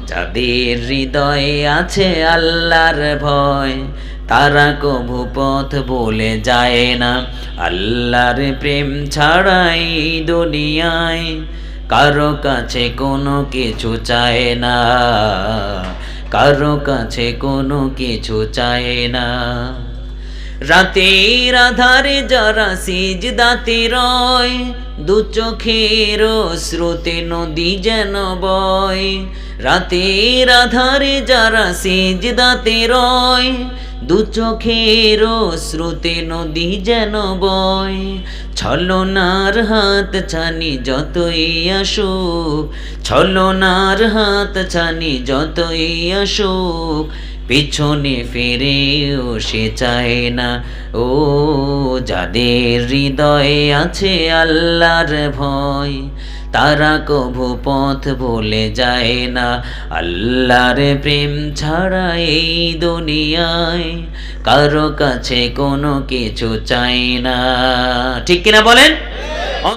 যাদের হৃদয়ে আছে আল্লাহর ভয়, তারা কভু পথ বলে যায় না। আল্লাহর প্রেম ছাড়াই দুনিয়ায় কারো কাছে কোনো কিছু চায় না, কারো কাছে কোনো কিছু চায় না। রাতের আধারে যারা সিজদাতে রয়, দু চোখের স্রোতে নদী যেন বয়। রাতের আধারে যারা সিজদাতে রয়, দু চোখের স্রোতে নদী যেন বয়। ছলনার হাত ছানি যতই আসুক, ছলনার হাত ছানি যতই আসুক, পিছনে ফিরেও সে চায় না। ও যাদের হৃদয়ে আছে আল্লাহর ভয়, তারা কভু পথ ভুলে যায় না। আল্লাহর প্রেম ছাড়া এই দুনিয়ায় কারো কাছে কোনো কিছু চাই না। ঠিক কিনা বলেন?